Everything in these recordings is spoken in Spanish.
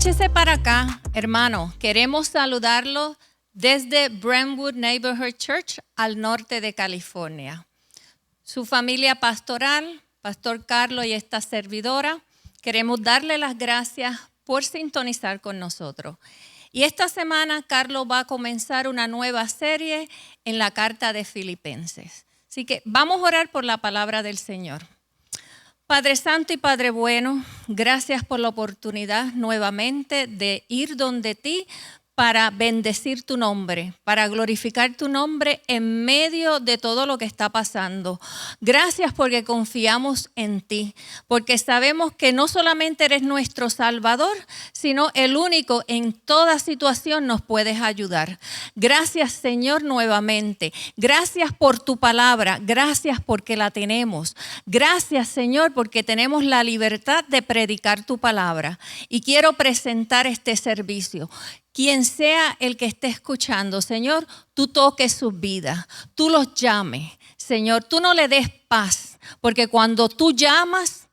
Échese para acá, hermano. Queremos saludarlo desde Brentwood Neighborhood Church al norte de California. Su familia pastoral, Pastor Carlos y esta servidora, queremos darle las gracias por sintonizar con nosotros. Y esta semana Carlos va a comenzar una nueva serie en la carta de Filipenses. Así que vamos a orar por la palabra del Señor. Padre Santo y Padre Bueno, gracias por la oportunidad nuevamente de ir donde ti para bendecir tu nombre, para glorificar tu nombre en medio de todo lo que está pasando. Gracias porque confiamos en ti, porque sabemos que no solamente eres nuestro Salvador, sino el único en toda situación nos puedes ayudar. Gracias, Señor, nuevamente. Gracias por tu palabra, gracias porque la tenemos. Gracias, Señor, porque tenemos la libertad de predicar tu palabra. Y quiero presentar este servicio. Quien sea el que esté escuchando, Señor, tú toques sus vidas, tú los llames, Señor, tú no le des paz, porque cuando tú llamas,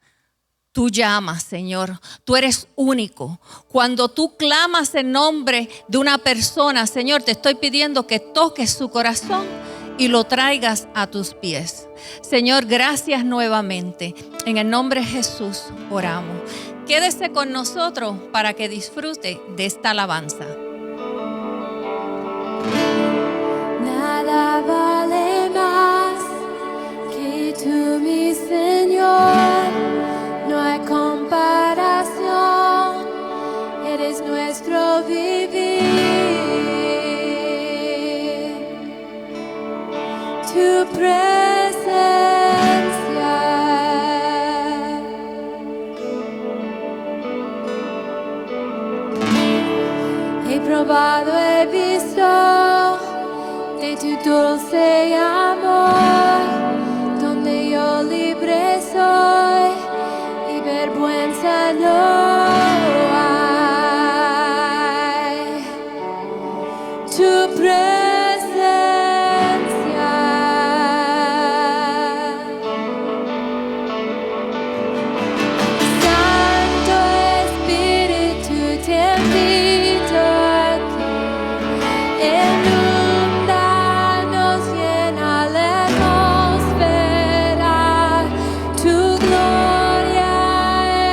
Señor, tú eres único. Cuando tú clamas en nombre de una persona, Señor, te estoy pidiendo que toques su corazón y lo traigas a tus pies. Señor, gracias nuevamente. En el nombre de Jesús oramos. Quédese con nosotros para que disfrute de esta alabanza. Nada vale más que tú, mi Señor. No hay comparación. Eres nuestro vivir. Tu presencia. He probado, he visto de tu dulce amor, donde yo libre soy y vergüenza no hay. Tu presencia. Santo Espíritu, te invito aquí. Inúndanos, llena la atmósfera. Tu gloria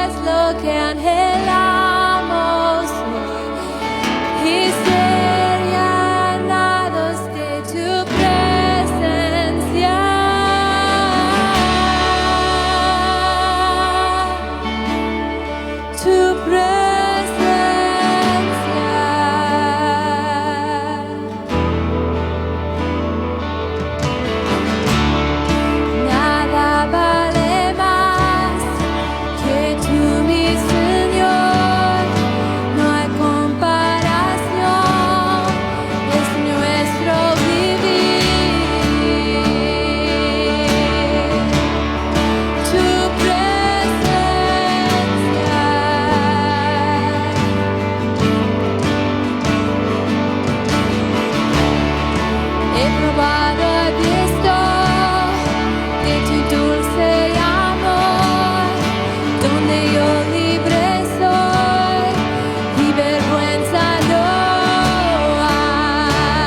es lo que anhelamos y ser llenados de tu presencia. Tu presencia. Nada vale más que tú, mi Señor. No hay comparación. Es nuestro vivir. Tu presencia. He probado, he visto de tu dulce amor, donde yo libre soy y vergüenza no hay.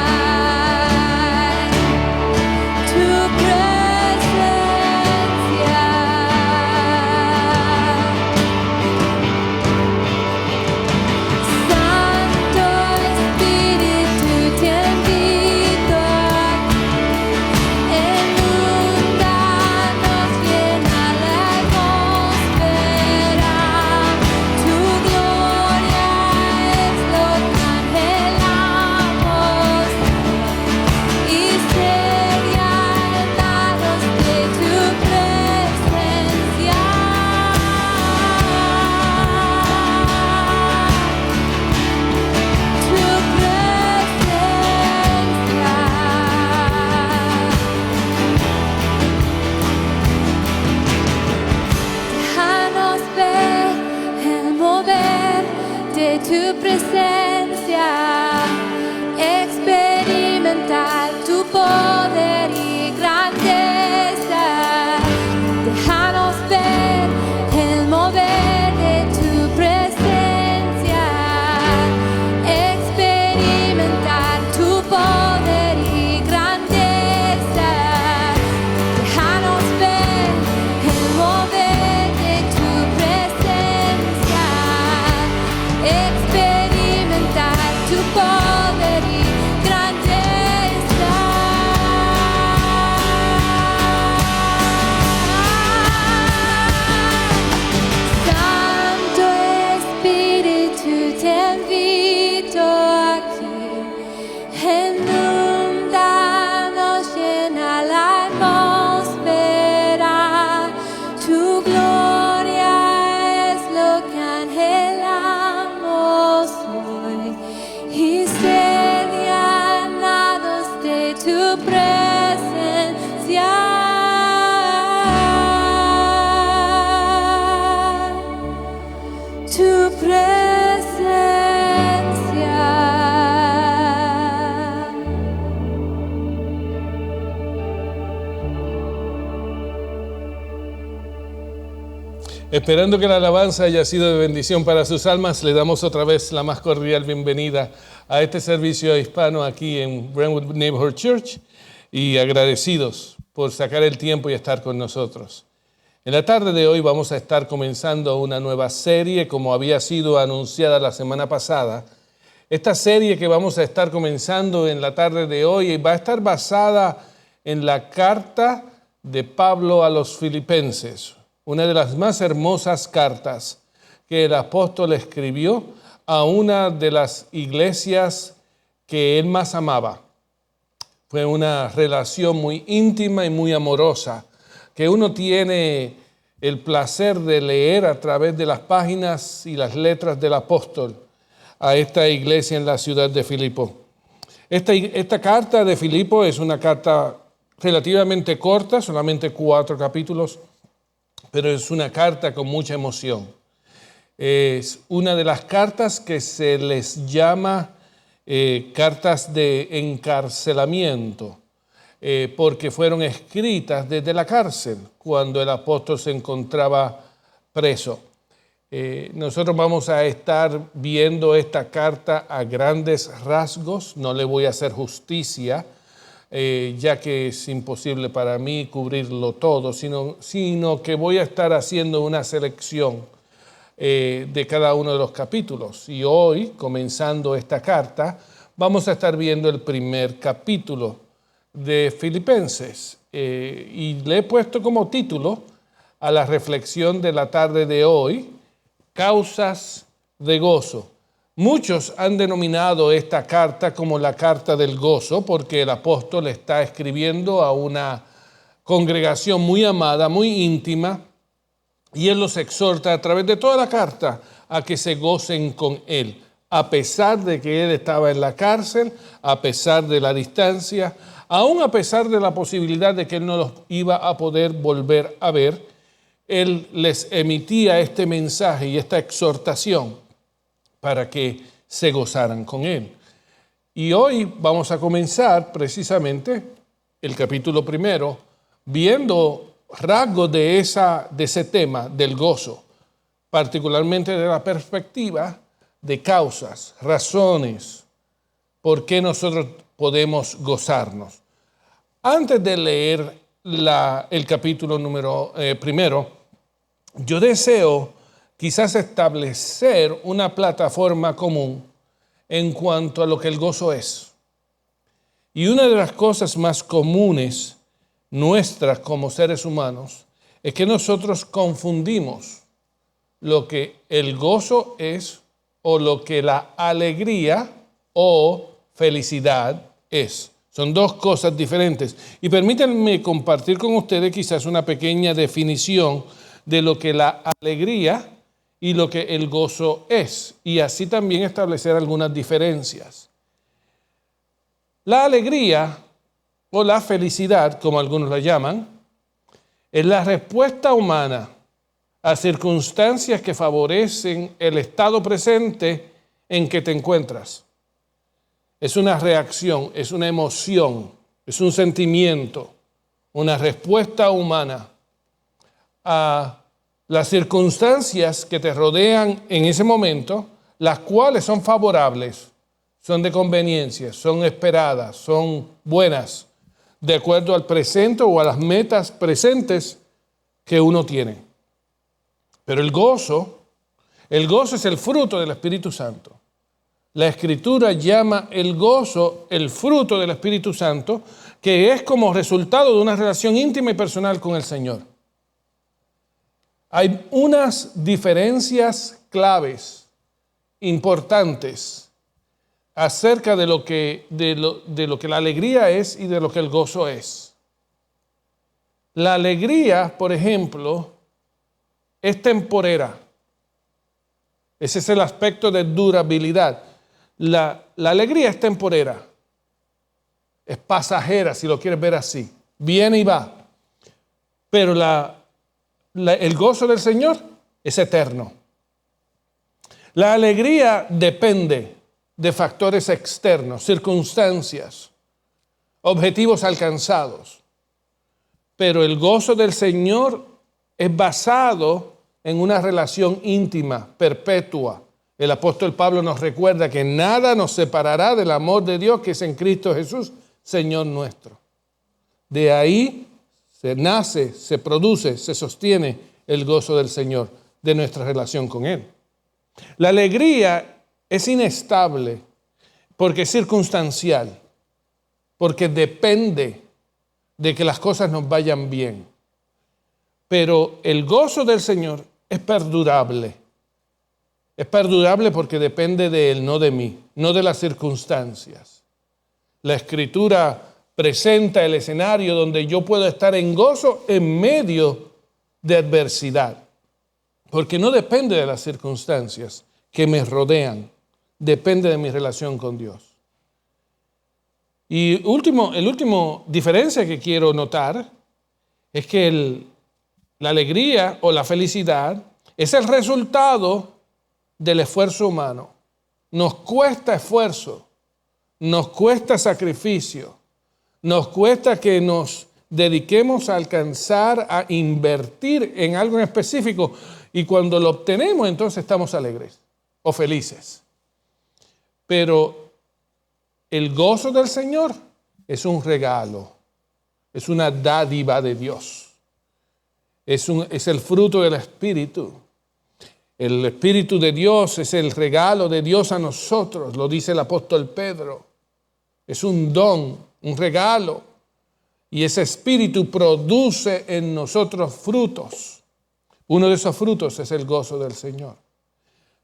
Tu presencia. Santo Espíritu, te invito aquí. Inúndanos, llena la atmósfera. Tu gloria es lo que anhelamos y ser llenados de tu presencia. Tu presencia. Déjanos ver el mover de tu presencia, experimentar tu poder y grandeza. Déjanos ver el mover de tu presencia. Espíritu, te invito aquí. Inúndanos, llena la atmósfera. Tu gloria es lo que anhelamos hoy. Y ser llenados de tu presencia. Tu presencia. Esperando que la alabanza haya sido de bendición para sus almas, le damos otra vez la más cordial bienvenida a este servicio hispano aquí en Brentwood Neighborhood Church y agradecidos por sacar el tiempo y estar con nosotros. En la tarde de hoy vamos a estar comenzando una nueva serie, como había sido anunciada la semana pasada. Esta serie que vamos a estar comenzando en la tarde de hoy va a estar basada en la carta de Pablo a los Filipenses, una de las más hermosas cartas que el apóstol escribió a una de las iglesias que él más amaba. Fue una relación muy íntima y muy amorosa que uno tiene el placer de leer a través de las páginas y las letras del apóstol a esta iglesia en la ciudad de Filipo. Esta carta de Filipo es una carta relativamente corta, solamente 4 capítulos, pero es una carta con mucha emoción. Es una de las cartas que se les llama cartas de encarcelamiento, porque fueron escritas desde la cárcel cuando el apóstol se encontraba preso. Nosotros vamos a estar viendo esta carta a grandes rasgos, no le voy a hacer justicia, ya que es imposible para mí cubrirlo todo, sino que voy a estar haciendo una selección de cada uno de los capítulos. Y hoy, comenzando esta carta, vamos a estar viendo el primer capítulo de Filipenses. Y le he puesto como título a la reflexión de la tarde de hoy, Causas de gozo. Muchos han denominado esta carta como la carta del gozo porque el apóstol está escribiendo a una congregación muy amada, muy íntima, y él los exhorta a través de toda la carta a que se gocen con él, a pesar de que él estaba en la cárcel, a pesar de la distancia, aún a pesar de la posibilidad de que él no los iba a poder volver a ver. Él les emitía este mensaje y esta exhortación para que se gozaran con él. Y hoy vamos a comenzar precisamente el capítulo 1, viendo rasgos de ese tema del gozo, particularmente de la perspectiva de causas, razones, por qué nosotros podemos gozarnos. Antes de leer el capítulo 1, yo deseo quizás establecer una plataforma común en cuanto a lo que el gozo es. Y una de las cosas más comunes nuestras como seres humanos es que nosotros confundimos lo que el gozo es o lo que la alegría o felicidad es. Son dos cosas diferentes. Y permítanme compartir con ustedes quizás una pequeña definición de lo que la alegría y lo que el gozo es, y así también establecer algunas diferencias. La alegría o la felicidad, como algunos la llaman, es la respuesta humana a circunstancias que favorecen el estado presente en que te encuentras. Es una reacción, es una emoción, es un sentimiento, una respuesta humana a las circunstancias que te rodean en ese momento, las cuales son favorables, son de conveniencia, son esperadas, son buenas, de acuerdo al presente o a las metas presentes que uno tiene. Pero el gozo es el fruto del Espíritu Santo. La Escritura llama el gozo el fruto del Espíritu Santo, que es como resultado de una relación íntima y personal con el Señor. Hay unas diferencias claves importantes acerca de lo que la alegría es y de lo que el gozo es. La alegría, por ejemplo, es temporera. Ese es el aspecto de durabilidad. La alegría es temporera. Es pasajera, si lo quieres ver así. Viene y va. Pero el gozo del Señor es eterno. La alegría depende de factores externos, circunstancias, objetivos alcanzados. Pero el gozo del Señor es basado en una relación íntima, perpetua. El apóstol Pablo nos recuerda que nada nos separará del amor de Dios que es en Cristo Jesús, Señor nuestro. De ahí se nace, se produce, se sostiene el gozo del Señor, de nuestra relación con Él. La alegría es inestable porque es circunstancial, porque depende de que las cosas nos vayan bien. Pero el gozo del Señor es perdurable. Es perdurable porque depende de Él, no de mí, no de las circunstancias. La Escritura presenta el escenario donde yo puedo estar en gozo en medio de adversidad. Porque no depende de las circunstancias que me rodean, depende de mi relación con Dios. Y el último diferencia que quiero notar es que la alegría o la felicidad es el resultado del esfuerzo humano. Nos cuesta esfuerzo, nos cuesta sacrificio, nos cuesta que nos dediquemos a alcanzar, a invertir en algo en específico, y cuando lo obtenemos entonces estamos alegres o felices. Pero el gozo del Señor es un regalo, es una dádiva de Dios, es el fruto del Espíritu. El Espíritu de Dios es el regalo de Dios a nosotros, lo dice el apóstol Pedro. Es un don, un regalo, y ese Espíritu produce en nosotros frutos. Uno de esos frutos es el gozo del Señor.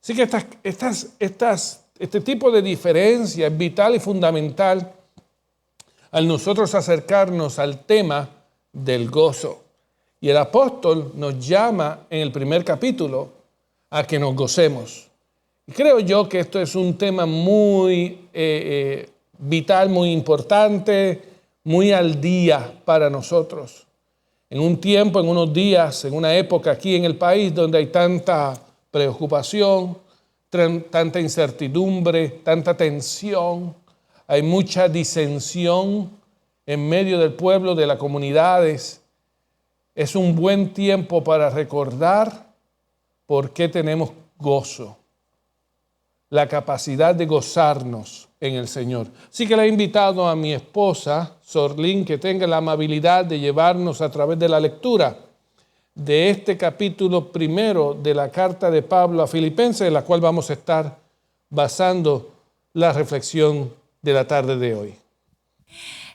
Así que este tipo de diferencia es vital y fundamental al nosotros acercarnos al tema del gozo. Y el apóstol nos llama en el primer capítulo a que nos gocemos. Y creo yo que esto es un tema muy vital, muy importante, muy al día para nosotros. En un tiempo, en unos días, en una época aquí en el país donde hay tanta preocupación, tanta incertidumbre, tanta tensión, hay mucha disensión en medio del pueblo, de las comunidades. Es un buen tiempo para recordar por qué tenemos gozo, la capacidad de gozarnos en el Señor. Así que le he invitado a mi esposa, Sorlín, que tenga la amabilidad de llevarnos a través de la lectura de este capítulo primero de la carta de Pablo a Filipenses, en la cual vamos a estar basando la reflexión de la tarde de hoy.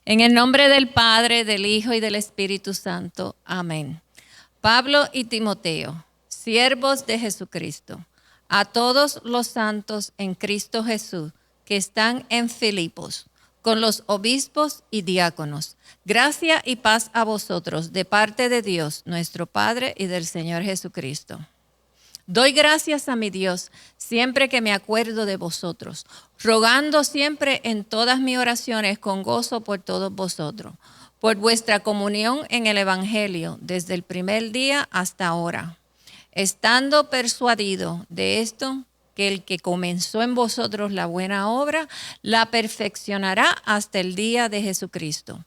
En el nombre del Padre, del Hijo y del Espíritu Santo. Amén. Pablo y Timoteo, siervos de Jesucristo, a todos los santos en Cristo Jesús que están en Filipos, con los obispos y diáconos. Gracia y paz a vosotros de parte de Dios, nuestro Padre, y del Señor Jesucristo. Doy gracias a mi Dios siempre que me acuerdo de vosotros, rogando siempre en todas mis oraciones con gozo por todos vosotros, por vuestra comunión en el Evangelio desde el primer día hasta ahora, estando persuadido de esto, que el que comenzó en vosotros la buena obra, la perfeccionará hasta el día de Jesucristo.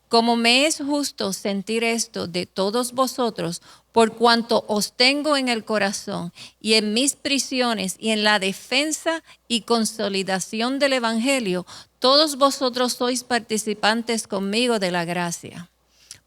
Como me es justo sentir esto de todos vosotros, por cuanto os tengo en el corazón y en mis prisiones y en la defensa y consolidación del Evangelio, todos vosotros sois participantes conmigo de la gracia.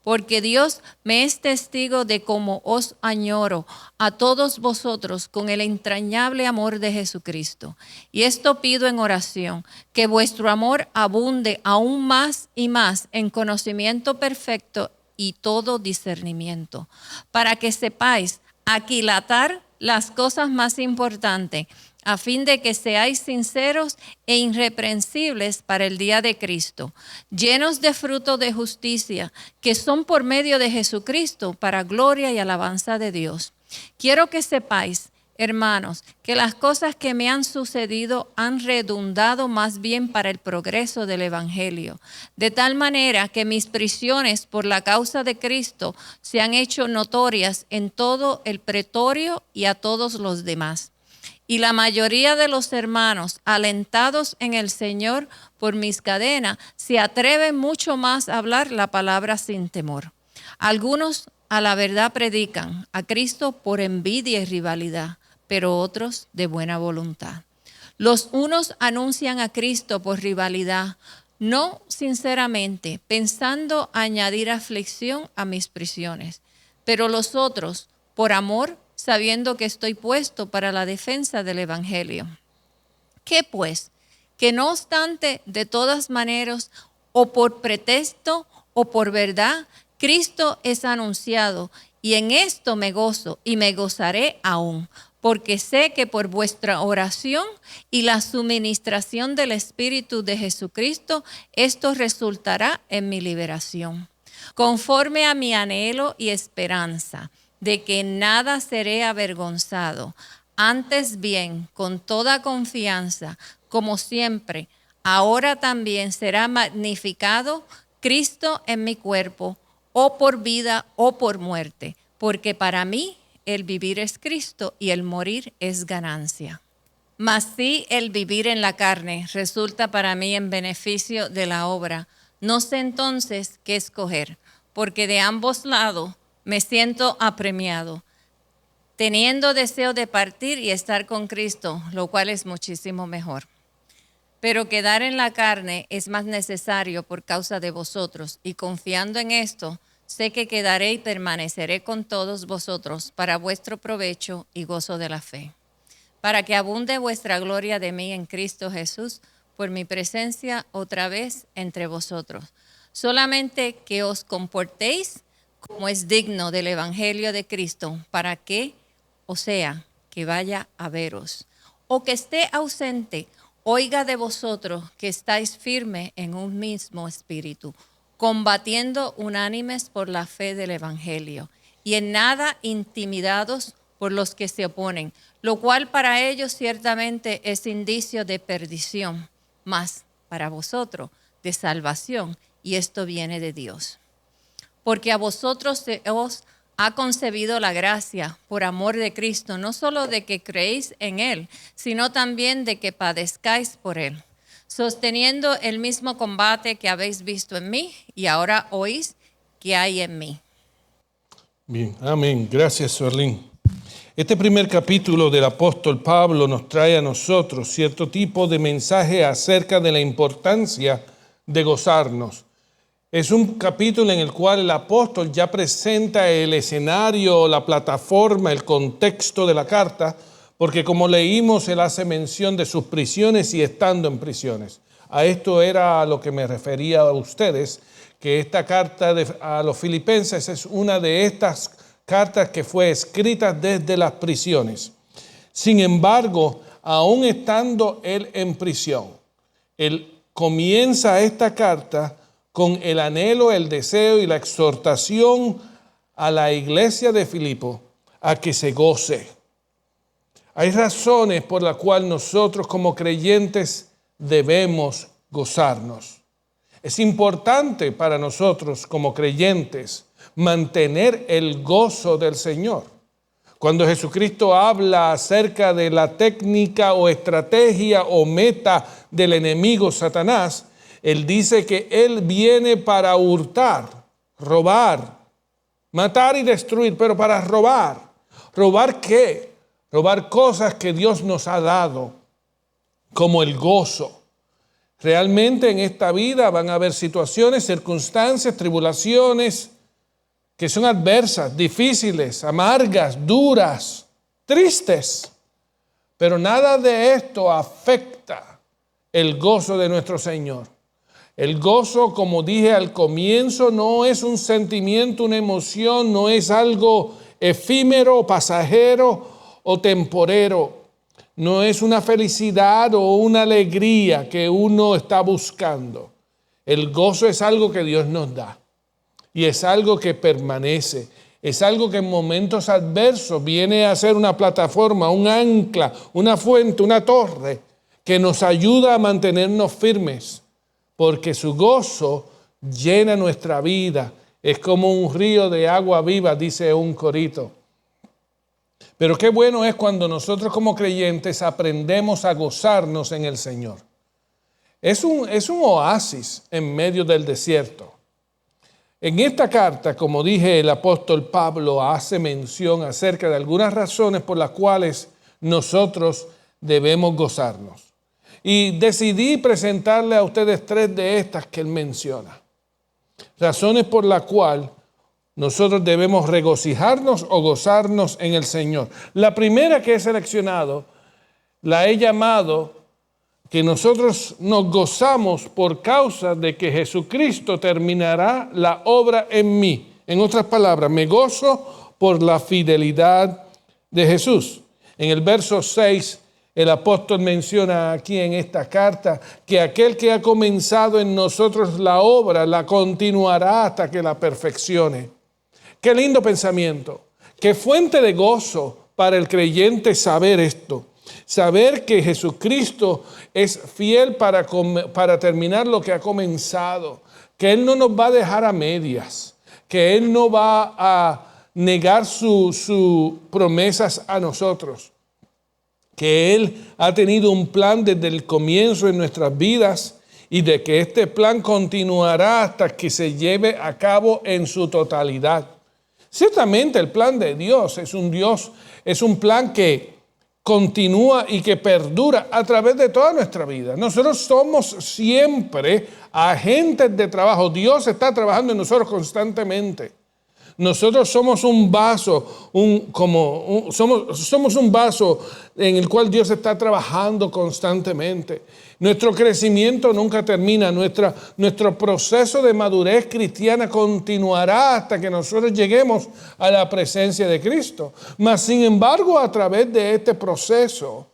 Porque Dios me es testigo de cómo os añoro a todos vosotros con el entrañable amor de Jesucristo. Y esto pido en oración, que vuestro amor abunde aún más y más en conocimiento perfecto y todo discernimiento, para que sepáis aquilatar las cosas más importantes, a fin de que seáis sinceros e irreprensibles para el día de Cristo, llenos de fruto de justicia, que son por medio de Jesucristo para gloria y alabanza de Dios. Quiero que sepáis, hermanos, que las cosas que me han sucedido han redundado más bien para el progreso del Evangelio, de tal manera que mis prisiones por la causa de Cristo se han hecho notorias en todo el pretorio y a todos los demás. Y la mayoría de los hermanos, alentados en el Señor por mis cadenas, se atreven mucho más a hablar la palabra sin temor. Algunos a la verdad predican a Cristo por envidia y rivalidad, pero otros de buena voluntad. Los unos anuncian a Cristo por rivalidad, no sinceramente, pensando añadir aflicción a mis prisiones, pero los otros por amor, sabiendo que estoy puesto para la defensa del Evangelio. ¿Qué pues? Que no obstante, de todas maneras, o por pretexto o por verdad, Cristo es anunciado, y en esto me gozo y me gozaré aún, porque sé que por vuestra oración y la suministración del Espíritu de Jesucristo, esto resultará en mi liberación. Conforme a mi anhelo y esperanza, de que en nada seré avergonzado, antes bien, con toda confianza, como siempre, ahora también será magnificado Cristo en mi cuerpo, o por vida o por muerte, porque para mí el vivir es Cristo y el morir es ganancia. Mas si el vivir en la carne resulta para mí en beneficio de la obra, no sé entonces qué escoger, porque de ambos lados me siento apremiado, teniendo deseo de partir y estar con Cristo, lo cual es muchísimo mejor. Pero quedar en la carne es más necesario por causa de vosotros, y confiando en esto, sé que quedaré y permaneceré con todos vosotros para vuestro provecho y gozo de la fe, para que abunde vuestra gloria de mí en Cristo Jesús, por mi presencia otra vez entre vosotros. Solamente que os comportéis como es digno del Evangelio de Cristo, para que, o sea, que vaya a veros, o que esté ausente, oiga de vosotros que estáis firmes en un mismo espíritu, combatiendo unánimes por la fe del Evangelio, y en nada intimidados por los que se oponen, lo cual para ellos ciertamente es indicio de perdición, mas para vosotros de salvación, y esto viene de Dios. Porque a vosotros se os ha concebido la gracia por amor de Cristo, no solo de que creéis en Él, sino también de que padezcáis por Él, sosteniendo el mismo combate que habéis visto en mí y ahora oís que hay en mí. Bien, amén. Gracias, Suerlín. Este primer capítulo del apóstol Pablo nos trae a nosotros cierto tipo de mensaje acerca de la importancia de gozarnos. Es un capítulo en el cual el apóstol ya presenta el escenario, la plataforma, el contexto de la carta, porque como leímos, él hace mención de sus prisiones y estando en prisiones. A esto era a lo que me refería a ustedes, que esta carta a los filipenses es una de estas cartas que fue escrita desde las prisiones. Sin embargo, aún estando él en prisión, él comienza esta carta con el anhelo, el deseo y la exhortación a la iglesia de Filipo a que se goce. Hay razones por las cuales nosotros como creyentes debemos gozarnos. Es importante para nosotros como creyentes mantener el gozo del Señor. Cuando Jesucristo habla acerca de la técnica o estrategia o meta del enemigo Satanás, Él dice que Él viene para hurtar, robar, matar y destruir, pero para robar. ¿Robar qué? Robar cosas que Dios nos ha dado, como el gozo. Realmente en esta vida van a haber situaciones, circunstancias, tribulaciones que son adversas, difíciles, amargas, duras, tristes. Pero nada de esto afecta el gozo de nuestro Señor. El gozo, como dije al comienzo, no es un sentimiento, una emoción, no es algo efímero, pasajero o temporero. no es una felicidad o una alegría que uno está buscando. El gozo es algo que Dios nos da y es algo que permanece. Es algo que en momentos adversos viene a ser una plataforma, un ancla, una fuente, una torre que nos ayuda a mantenernos firmes, porque su gozo llena nuestra vida. Es como un río de agua viva, dice un corito. Pero qué bueno es cuando nosotros como creyentes aprendemos a gozarnos en el Señor. Es un oasis en medio del desierto. En esta carta, como dije, el apóstol Pablo hace mención acerca de algunas razones por las cuales nosotros debemos gozarnos. Y decidí presentarle a ustedes 3 de estas que él menciona. Razones por las cuales nosotros debemos regocijarnos o gozarnos en el Señor. La primera que he seleccionado, la he llamado que nosotros nos gozamos por causa de que Jesucristo terminará la obra en mí. En otras palabras, me gozo por la fidelidad de Jesús. En el verso 6, el apóstol menciona aquí en esta carta que aquel que ha comenzado en nosotros la obra la continuará hasta que la perfeccione. Qué lindo pensamiento, qué fuente de gozo para el creyente saber esto. Saber que Jesucristo es fiel para terminar lo que ha comenzado, que Él no nos va a dejar a medias, que Él no va a negar sus promesas a nosotros, que Él ha tenido un plan desde el comienzo en nuestras vidas y de que este plan continuará hasta que se lleve a cabo en su totalidad. Ciertamente el plan de Dios es un plan que continúa y que perdura a través de toda nuestra vida. Nosotros somos siempre agentes de trabajo. Dios está trabajando en nosotros constantemente. Nosotros somos un vaso, somos un vaso en el cual Dios está trabajando constantemente. Nuestro crecimiento nunca termina. Nuestro proceso de madurez cristiana continuará hasta que nosotros lleguemos a la presencia de Cristo. Mas, sin embargo, a través de este proceso,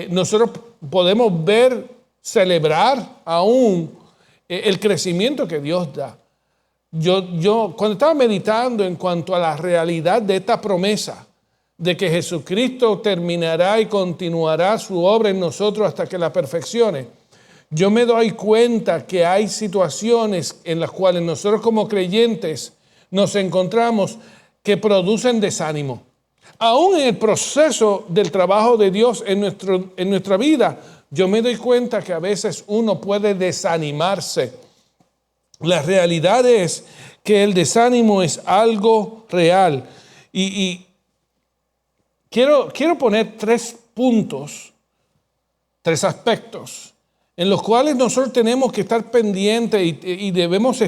nosotros podemos celebrar aún el crecimiento que Dios da. Yo cuando estaba meditando en cuanto a la realidad de esta promesa, de que Jesucristo terminará y continuará su obra en nosotros hasta que la perfeccione, yo me doy cuenta que hay situaciones en las cuales nosotros como creyentes nos encontramos que producen desánimo. Aún en el proceso del trabajo de Dios en nuestra vida, yo me doy cuenta que a veces uno puede desanimarse. La realidad es que el desánimo es algo real. Y quiero poner 3 puntos, 3 aspectos en los cuales nosotros tenemos que estar pendientes y debemos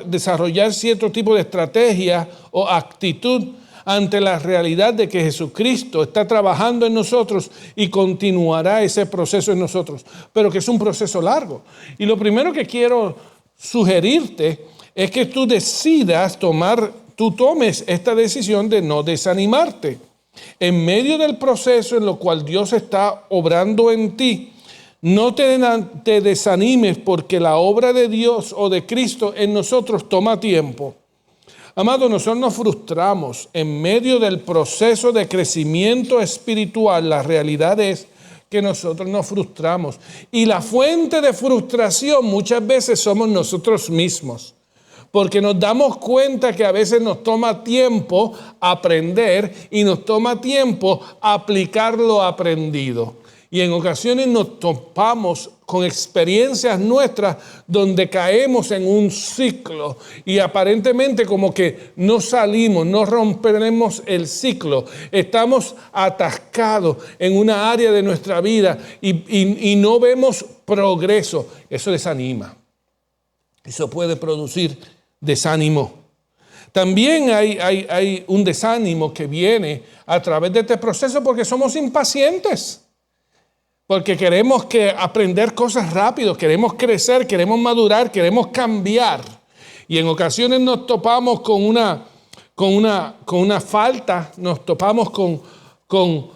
desarrollar cierto tipo de estrategia o actitud ante la realidad de que Jesucristo está trabajando en nosotros y continuará ese proceso en nosotros, pero que es un proceso largo. Y lo primero que quiero sugerirte es que tú tomes esta decisión de no desanimarte. En medio del proceso en lo cual Dios está obrando en ti, no te desanimes porque la obra de Dios o de Cristo en nosotros toma tiempo. Amado, nosotros nos frustramos en medio del proceso de crecimiento espiritual. La realidad es que nosotros nos frustramos. Y la fuente de frustración muchas veces somos nosotros mismos. Porque nos damos cuenta que a veces nos toma tiempo aprender y nos toma tiempo aplicar lo aprendido. Y en ocasiones nos topamos con experiencias nuestras donde caemos en un ciclo y aparentemente como que no salimos, no romperemos el ciclo. Estamos atascados en una área de nuestra vida y no vemos progreso. Eso desanima. Eso puede producir desánimo. También hay un desánimo que viene a través de este proceso porque somos impacientes. Porque queremos aprender cosas rápido, queremos crecer, queremos madurar, queremos cambiar. Y en ocasiones nos topamos con una falta, nos topamos con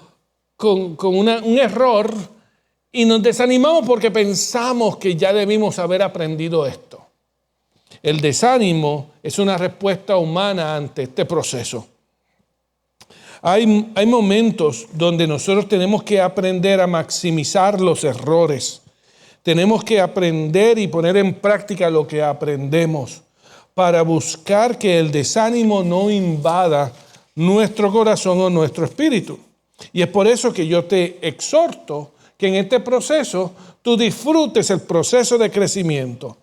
un error y nos desanimamos porque pensamos que ya debimos haber aprendido esto. El desánimo es una respuesta humana ante este proceso. Hay momentos donde nosotros tenemos que aprender a maximizar los errores. Tenemos que aprender y poner en práctica lo que aprendemos para buscar que el desánimo no invada nuestro corazón o nuestro espíritu. Y es por eso que yo te exhorto que en este proceso tú disfrutes el proceso de crecimiento.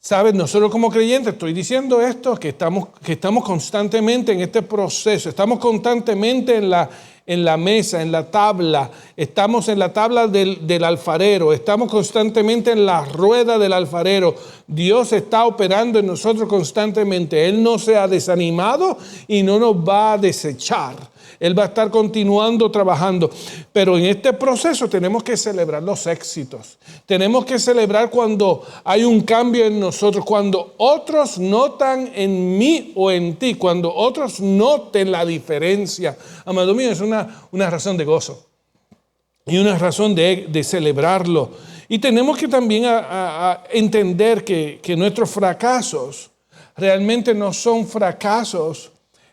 Sabes, nosotros como creyentes, estoy diciendo esto, que estamos constantemente en este proceso, estamos constantemente en la mesa, en la tabla, estamos en la tabla del alfarero, estamos constantemente en la rueda del alfarero. Dios está operando en nosotros constantemente. Él no se ha desanimado y no nos va a desechar. Él va a estar continuando trabajando. Pero en este proceso tenemos que celebrar los éxitos. Tenemos que celebrar cuando hay un cambio en nosotros, cuando otros notan en mí o en ti, cuando otros noten la diferencia. Amado mío, es una razón de gozo y una razón de celebrarlo. Y tenemos que también entender que nuestros fracasos realmente no son fracasos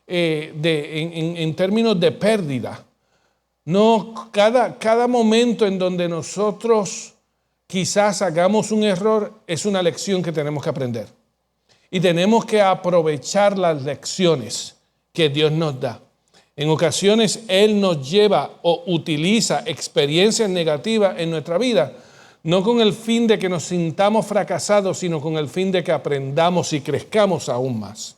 en términos de pérdida. No, cada momento en donde nosotros quizás hagamos un error es una lección que tenemos que aprender. Y tenemos que aprovechar las lecciones que Dios nos da. En ocasiones Él nos lleva o utiliza experiencias negativas en nuestra vida, no con el fin de que nos sintamos fracasados, sino con el fin de que aprendamos y crezcamos aún más.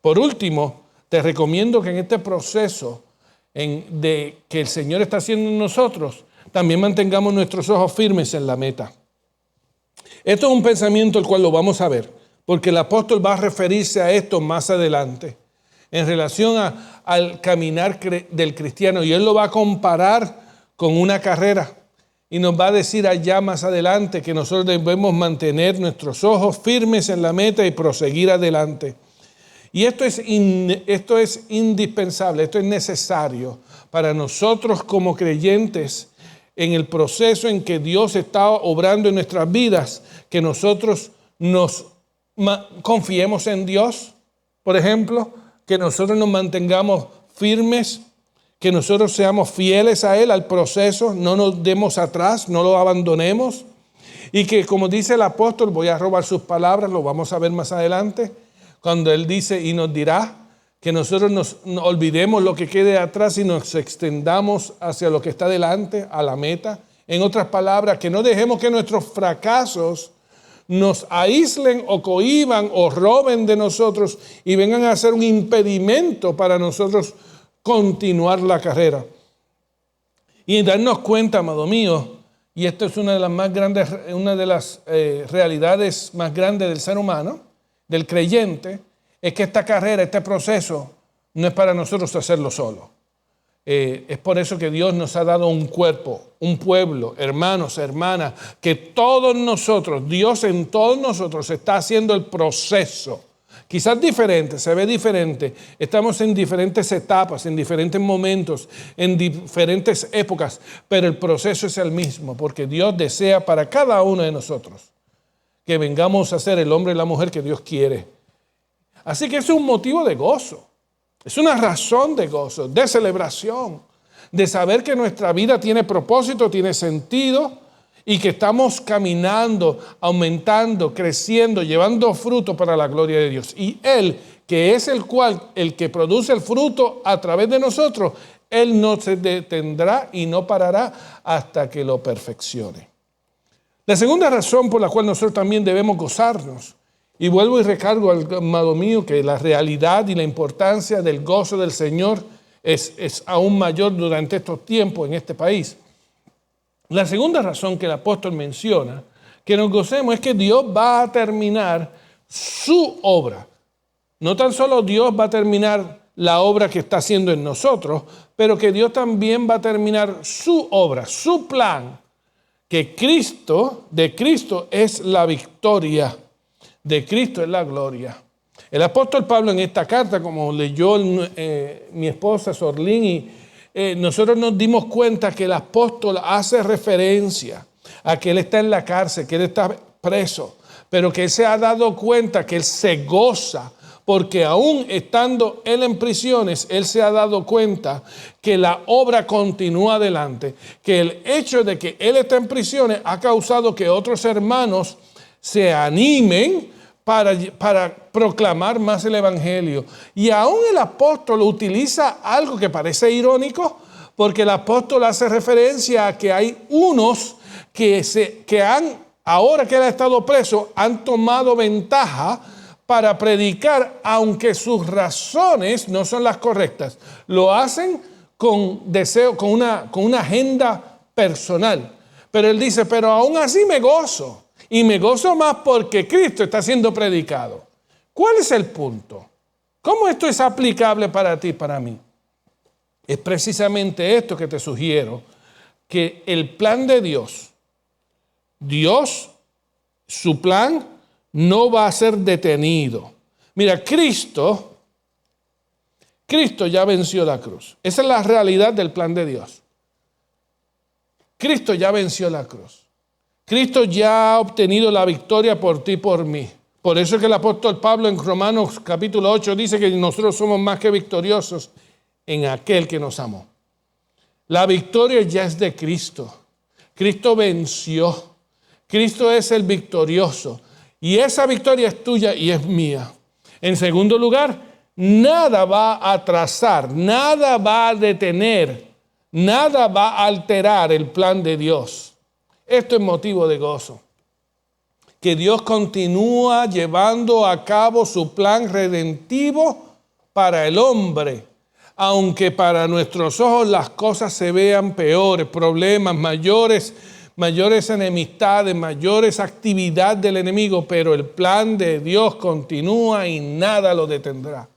Por último, te recomiendo que en este proceso de que el Señor está haciendo en nosotros, también mantengamos nuestros ojos firmes en la meta. Esto es un pensamiento el cual lo vamos a ver, porque el apóstol va a referirse a esto más adelante, en relación al caminar del cristiano, y él lo va a comparar con una carrera, y nos va a decir allá más adelante que nosotros debemos mantener nuestros ojos firmes en la meta y proseguir adelante. Y esto es indispensable, esto es necesario para nosotros como creyentes en el proceso en que Dios está obrando en nuestras vidas, que nosotros nos confiemos en Dios, por ejemplo, que nosotros nos mantengamos firmes, que nosotros seamos fieles a Él, al proceso, no nos demos atrás, no lo abandonemos, y que, como dice el apóstol, voy a robar sus palabras, lo vamos a ver más adelante, cuando Él dice y nos dirá que nosotros nos olvidemos lo que quede atrás y nos extendamos hacia lo que está delante, a la meta. En otras palabras, que no dejemos que nuestros fracasos nos aíslen o cohíban o roben de nosotros y vengan a ser un impedimento para nosotros continuar la carrera. Y darnos cuenta, amado mío, y esto es una de las realidades más grandes del ser humano, del creyente, es que esta carrera, este proceso, no es para nosotros hacerlo solo. Es por eso que Dios nos ha dado un cuerpo, un pueblo, hermanos, hermanas, que todos nosotros, Dios en todos nosotros está haciendo el proceso. Quizás diferente, se ve diferente. Estamos en diferentes etapas, en diferentes momentos, en diferentes épocas, pero el proceso es el mismo, porque Dios desea para cada uno de nosotros que vengamos a ser el hombre y la mujer que Dios quiere. Así que es un motivo de gozo, es una razón de gozo, de celebración, de saber que nuestra vida tiene propósito, tiene sentido y que estamos caminando, aumentando, creciendo, llevando fruto para la gloria de Dios. Y Él, que es el que produce el fruto a través de nosotros, Él no se detendrá y no parará hasta que lo perfeccione. La segunda razón por la cual nosotros también debemos gozarnos, y vuelvo y recargo al amado mío que la realidad y la importancia del gozo del Señor es aún mayor durante estos tiempos en este país. La segunda razón que el apóstol menciona, que nos gocemos, es que Dios va a terminar su obra. No tan solo Dios va a terminar la obra que está haciendo en nosotros, pero que Dios también va a terminar su obra, su plan, que de Cristo es la victoria, de Cristo es la gloria. El apóstol Pablo en esta carta, como leyó mi esposa Sorlín, y nosotros nos dimos cuenta que el apóstol hace referencia a que él está en la cárcel, que él está preso, pero que él se ha dado cuenta que él se goza, porque aún estando él en prisiones, él se ha dado cuenta que la obra continúa adelante, que el hecho de que él está en prisiones ha causado que otros hermanos se animen para proclamar más el evangelio. Y aún el apóstol utiliza algo que parece irónico, porque el apóstol hace referencia a que hay unos que ahora que él ha estado preso, han tomado ventaja para predicar, aunque sus razones no son las correctas. Lo hacen con deseo, con una agenda personal. Pero él dice, pero aún así me gozo. Y me gozo más porque Cristo está siendo predicado. ¿Cuál es el punto? ¿Cómo esto es aplicable para ti y para mí? Es precisamente esto que te sugiero, que el plan de Dios, su plan no va a ser detenido. Mira, Cristo ya venció la cruz. Esa es la realidad del plan de Dios. Cristo ya venció la cruz. Cristo ya ha obtenido la victoria por ti y por mí. Por eso es que el apóstol Pablo en Romanos capítulo 8 dice que nosotros somos más que victoriosos en aquel que nos amó. La victoria ya es de Cristo. Cristo venció. Cristo es el victorioso. Y esa victoria es tuya y es mía. En segundo lugar, nada va a atrasar, nada va a detener, nada va a alterar el plan de Dios. Esto es motivo de gozo. Que Dios continúa llevando a cabo su plan redentivo para el hombre. Aunque para nuestros ojos las cosas se vean peores, problemas mayores enemistades, mayores actividades del enemigo, pero el plan de Dios continúa y nada lo detendrá.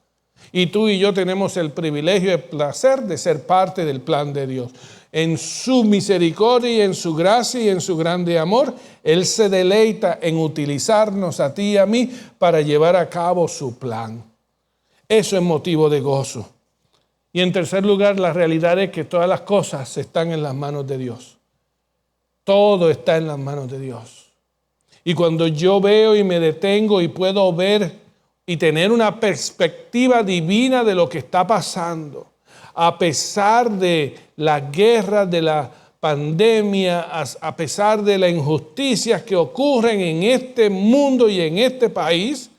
Y tú y yo tenemos el privilegio y el placer de ser parte del plan de Dios. En su misericordia y en su gracia y en su grande amor, Él se deleita en utilizarnos a ti y a mí para llevar a cabo su plan. Eso es motivo de gozo. Y en tercer lugar, la realidad es que todas las cosas están en las manos de Dios. Todo está en las manos de Dios. Y cuando yo veo y me detengo y puedo ver y tener una perspectiva divina de lo que está pasando, a pesar de la guerra, de la pandemia, a pesar de las injusticias que ocurren en este mundo y en este país,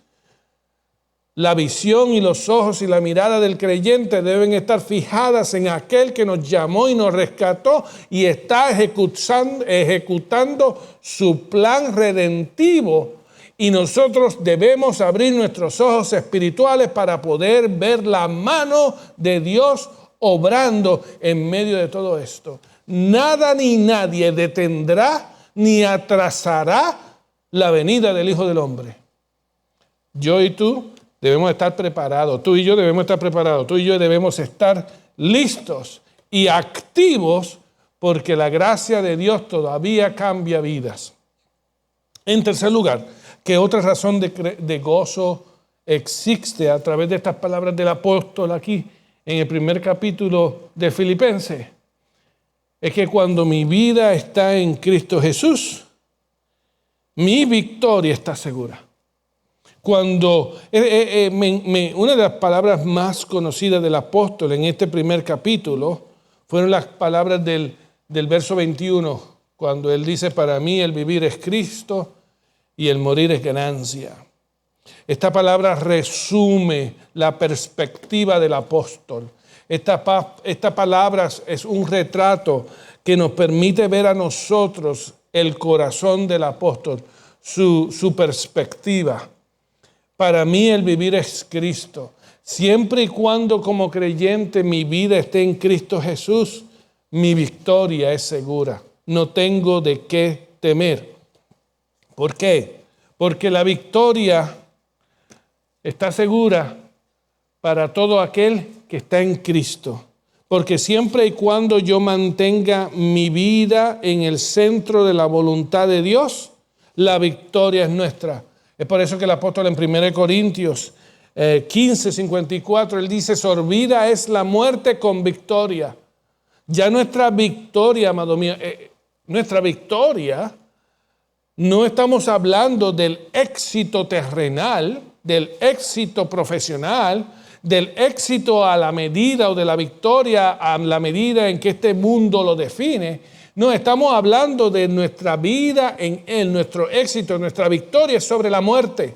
la visión y los ojos y la mirada del creyente deben estar fijadas en aquel que nos llamó y nos rescató y está ejecutando su plan redentivo. Y nosotros debemos abrir nuestros ojos espirituales para poder ver la mano de Dios obrando en medio de todo esto. Nada ni nadie detendrá ni atrasará la venida del Hijo del Hombre. Yo y tú debemos estar preparados. Tú y yo debemos estar preparados. Tú y yo debemos estar listos y activos porque la gracia de Dios todavía cambia vidas. En tercer lugar, ¿qué otra razón de gozo existe a través de estas palabras del apóstol aquí en el primer capítulo de Filipenses? Es que cuando mi vida está en Cristo Jesús, mi victoria está segura. Cuando una de las palabras más conocidas del apóstol en este primer capítulo fueron las palabras del verso 21, cuando él dice, para mí el vivir es Cristo y el morir es ganancia. Esta palabra resume la perspectiva del apóstol. Esta palabra es un retrato que nos permite ver a nosotros el corazón del apóstol, su perspectiva. Para mí el vivir es Cristo. Siempre y cuando como creyente mi vida esté en Cristo Jesús, mi victoria es segura. No tengo de qué temer. ¿Por qué? Porque la victoria está segura para todo aquel que está en Cristo. Porque siempre y cuando yo mantenga mi vida en el centro de la voluntad de Dios, la victoria es nuestra. Es por eso que el apóstol en 1 Corintios 15:54, él dice, sorbida es la muerte con victoria. Ya nuestra victoria, amado mío, nuestra victoria, no estamos hablando del éxito terrenal, del éxito profesional, del éxito a la medida o de la victoria a la medida en que este mundo lo define. No, estamos hablando de nuestra vida en Él, nuestro éxito, nuestra victoria es sobre la muerte.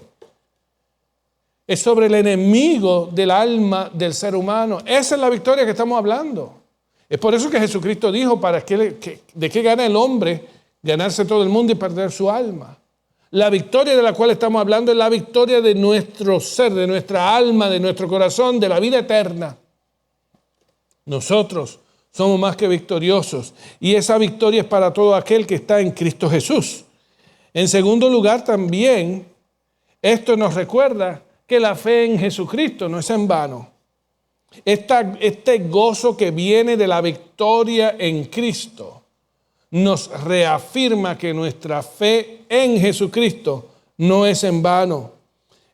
Es sobre el enemigo del alma del ser humano. Esa es la victoria que estamos hablando. Es por eso que Jesucristo dijo, ¿de qué gana el hombre ganarse todo el mundo y perder su alma? La victoria de la cual estamos hablando es la victoria de nuestro ser, de nuestra alma, de nuestro corazón, de la vida eterna. Nosotros somos más que victoriosos y esa victoria es para todo aquel que está en Cristo Jesús. En segundo lugar, también, esto nos recuerda que la fe en Jesucristo no es en vano. Este gozo que viene de la victoria en Cristo nos reafirma que nuestra fe en Jesucristo no es en vano.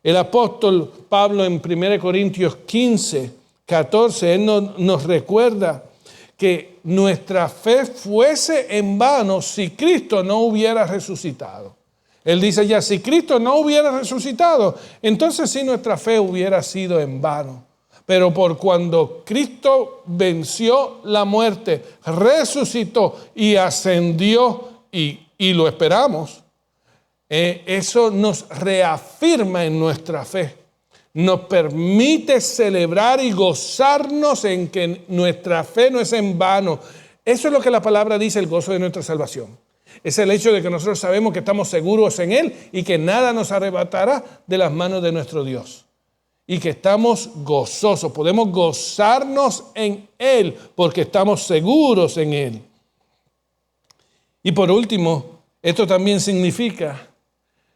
El apóstol Pablo en 1 Corintios 15, 14, él nos recuerda que nuestra fe fuese en vano si Cristo no hubiera resucitado. Él dice ya, si Cristo no hubiera resucitado, entonces sí nuestra fe hubiera sido en vano. Pero por cuando Cristo venció la muerte, resucitó y ascendió y lo esperamos, eso nos reafirma en nuestra fe. Nos permite celebrar y gozarnos en que nuestra fe no es en vano. Eso es lo que la palabra dice, el gozo de nuestra salvación. Es el hecho de que nosotros sabemos que estamos seguros en Él y que nada nos arrebatará de las manos de nuestro Dios. Y que estamos gozosos, podemos gozarnos en Él porque estamos seguros en Él. Y por último, esto también significa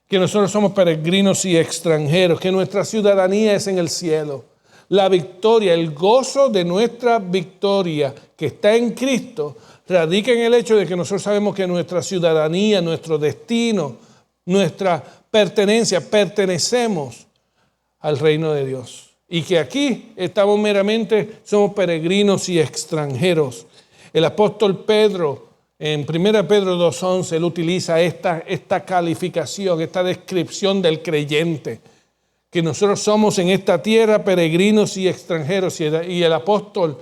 que nosotros somos peregrinos y extranjeros, que nuestra ciudadanía es en el cielo. La victoria, el gozo de nuestra victoria que está en Cristo, radica en el hecho de que nosotros sabemos que nuestra ciudadanía, nuestro destino, nuestra pertenencia, pertenecemos al reino de Dios. Y que aquí estamos somos peregrinos y extranjeros. El apóstol Pedro, en 1 Pedro 2:11, él utiliza esta calificación, esta descripción del creyente, que nosotros somos en esta tierra peregrinos y extranjeros. Y el apóstol,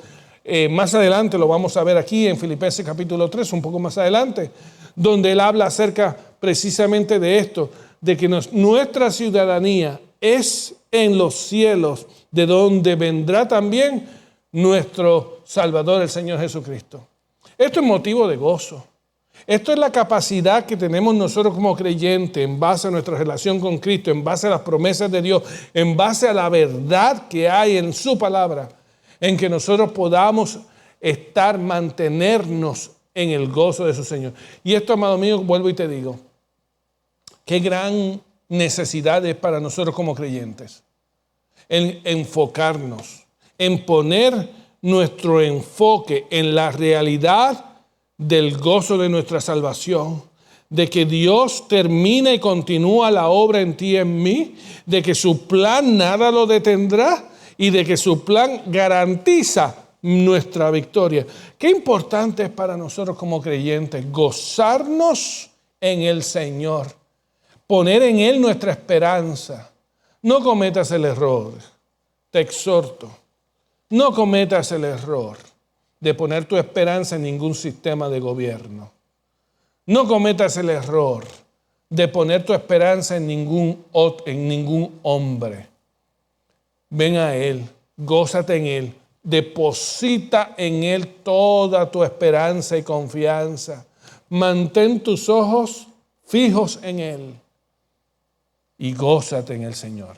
más adelante, lo vamos a ver aquí en Filipenses capítulo 3, un poco más adelante, donde él habla acerca precisamente de esto, de que nuestra ciudadanía es en los cielos, de donde vendrá también nuestro Salvador, el Señor Jesucristo. Esto es motivo de gozo. Esto es la capacidad que tenemos nosotros como creyentes en base a nuestra relación con Cristo, en base a las promesas de Dios, en base a la verdad que hay en su palabra, en que nosotros podamos mantenernos en el gozo de su Señor. Y esto, amado mío, vuelvo y te digo, qué gran necesidad es para nosotros como creyentes en enfocarnos, en poner nuestro enfoque en la realidad del gozo de nuestra salvación, de que Dios termina y continúa la obra en ti y en mí, de que su plan nada lo detendrá y de que su plan garantiza nuestra victoria. Qué importante es para nosotros como creyentes gozarnos en el Señor, poner en Él nuestra esperanza. No cometas el error, te exhorto, no cometas el error de poner tu esperanza en ningún sistema de gobierno. No cometas el error de poner tu esperanza en ningún hombre. Ven a Él, gózate en Él, deposita en Él toda tu esperanza y confianza. Mantén tus ojos fijos en Él y gózate en el Señor.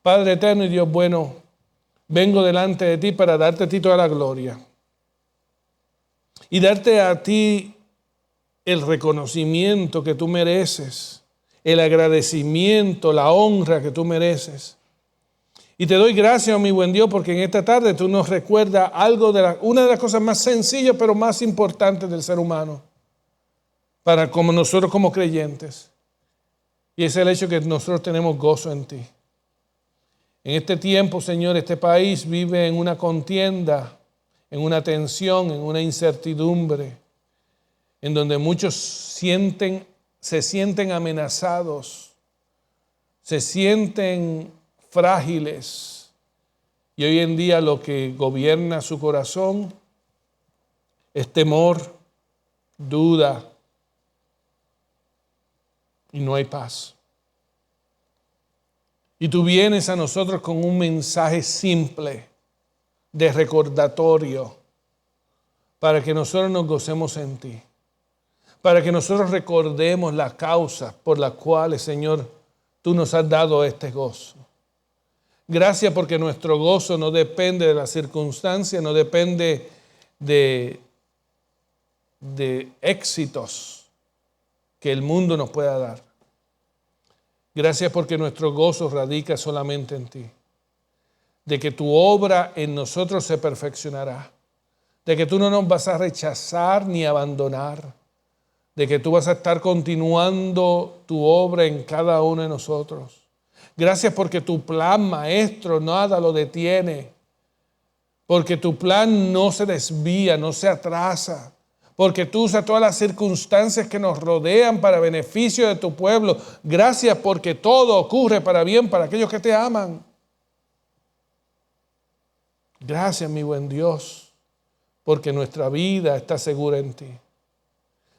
Padre eterno y Dios bueno, vengo delante de ti para darte a ti toda la gloria y darte a ti el reconocimiento que tú mereces, el agradecimiento, la honra que tú mereces. Y te doy gracias, mi buen Dios, porque en esta tarde tú nos recuerdas una de las cosas más sencillas pero más importantes del ser humano, como nosotros como creyentes. Y es el hecho que nosotros tenemos gozo en ti. En este tiempo, Señor, este país vive en una contienda en una tensión, en una incertidumbre, en donde muchos se sienten amenazados, se sienten frágiles. Y hoy en día lo que gobierna su corazón es temor, duda, y no hay paz. Y tú vienes a nosotros con un mensaje simple de recordatorio para que nosotros nos gocemos en ti, para que nosotros recordemos las causas por las cuales, Señor, tú nos has dado este gozo. Gracias porque nuestro gozo no depende de las circunstancias, no depende de éxitos que el mundo nos pueda dar. Gracias porque nuestro gozo radica solamente en ti, de que tu obra en nosotros se perfeccionará, de que tú no nos vas a rechazar ni abandonar, de que tú vas a estar continuando tu obra en cada uno de nosotros. Gracias porque tu plan, Maestro, nada lo detiene, porque tu plan no se desvía, no se atrasa, porque tú usas todas las circunstancias que nos rodean para beneficio de tu pueblo. Gracias porque todo ocurre para bien para aquellos que te aman. Gracias, mi buen Dios, porque nuestra vida está segura en ti.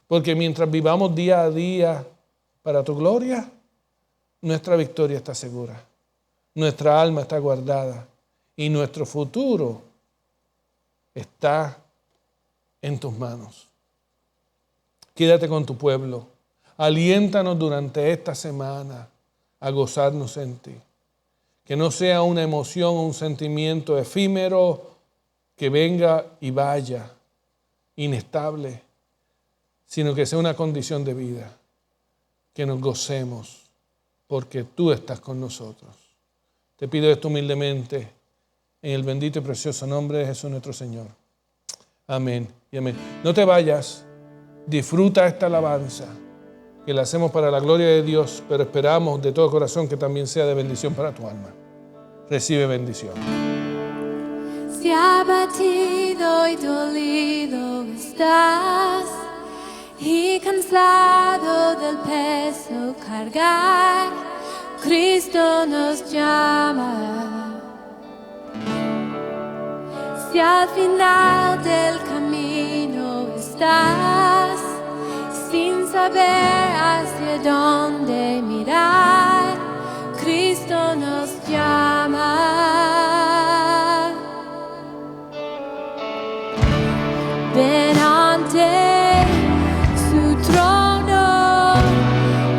Porque mientras vivamos día a día para tu gloria, nuestra victoria está segura. Nuestra alma está guardada y nuestro futuro está en tus manos. Quédate con tu pueblo. Aliéntanos durante esta semana a gozarnos en ti. Que no sea una emoción o un sentimiento efímero que venga y vaya, inestable, sino que sea una condición de vida. Que nos gocemos porque tú estás con nosotros. Te pido esto humildemente en el bendito y precioso nombre de Jesús nuestro Señor. Amén y amén. No te vayas, disfruta esta alabanza que la hacemos para la gloria de Dios, pero esperamos de todo corazón que también sea de bendición para tu alma. Recibe bendición. Si abatido y dolido estás y cansado del peso cargar, Cristo nos llama. Si al final del camino estás, sin saber hacia dónde mirar, Cristo nos llama. Ven ante su trono,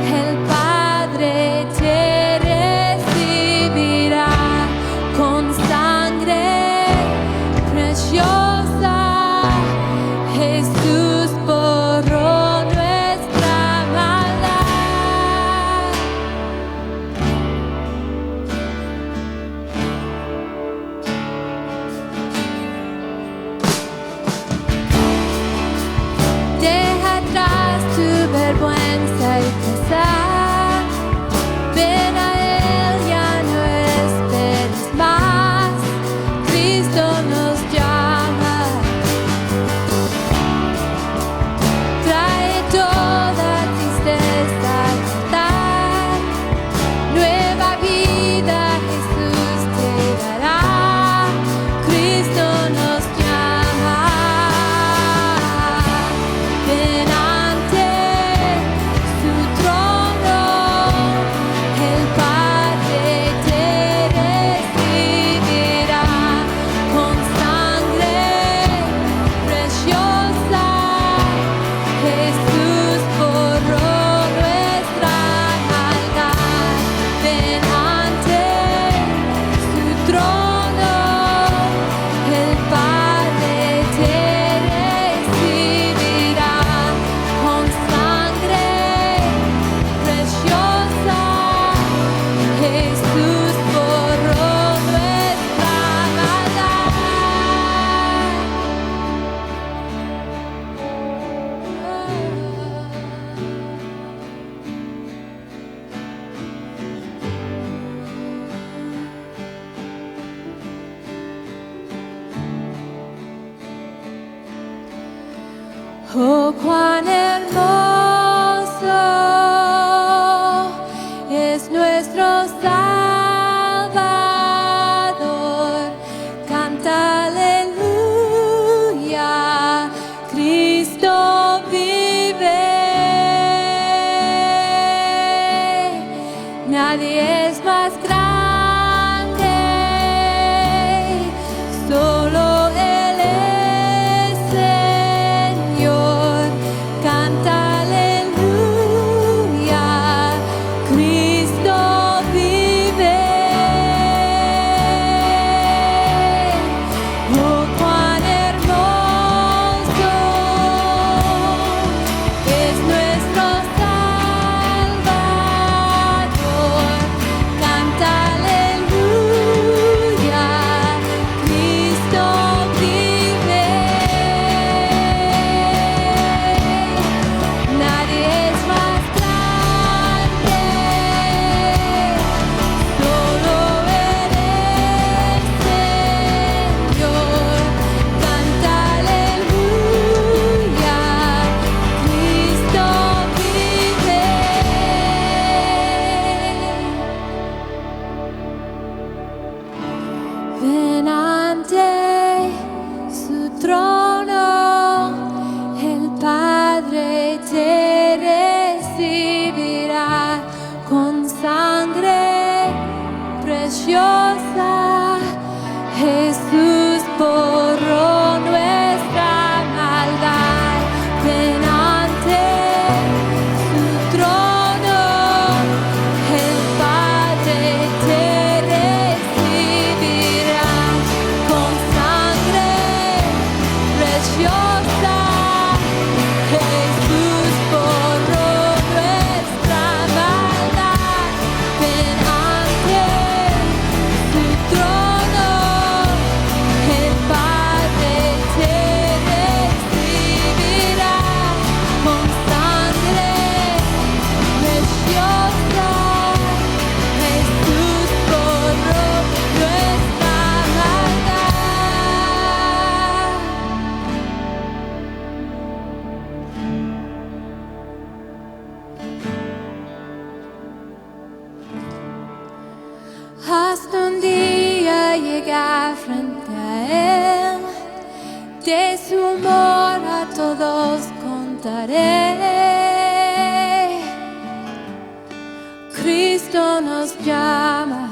el Padre te recibirá con sangre preciosa. Jesús borró nuestra maldad. cuán hermoso es nuestro Salvador. Canta aleluya, Cristo vive. Nadie es más grande, solo Él es Señor. Canta aleluya, Cristo vive. Oh, cuán hermoso es nuestro Salvador. Canta aleluya, Cristo vive. Nadie es más grande, solo Él es Señor. Canta aleluya, Cristo vive. Ven ante su trono, el Padre te recibirá con sangre preciosa. Jesús borró nuestra maldad. Ven ante su trono, el Padre te recibirá con sangre preciosa. Jesús borró nuestra maldad. Ven ante su trono, el Padre te recibirá con sangre preciosa. Jesús borró nuestra maldad. Hasta un día llegar frente a Él, de su amor a todos contaré. Cristo nos llama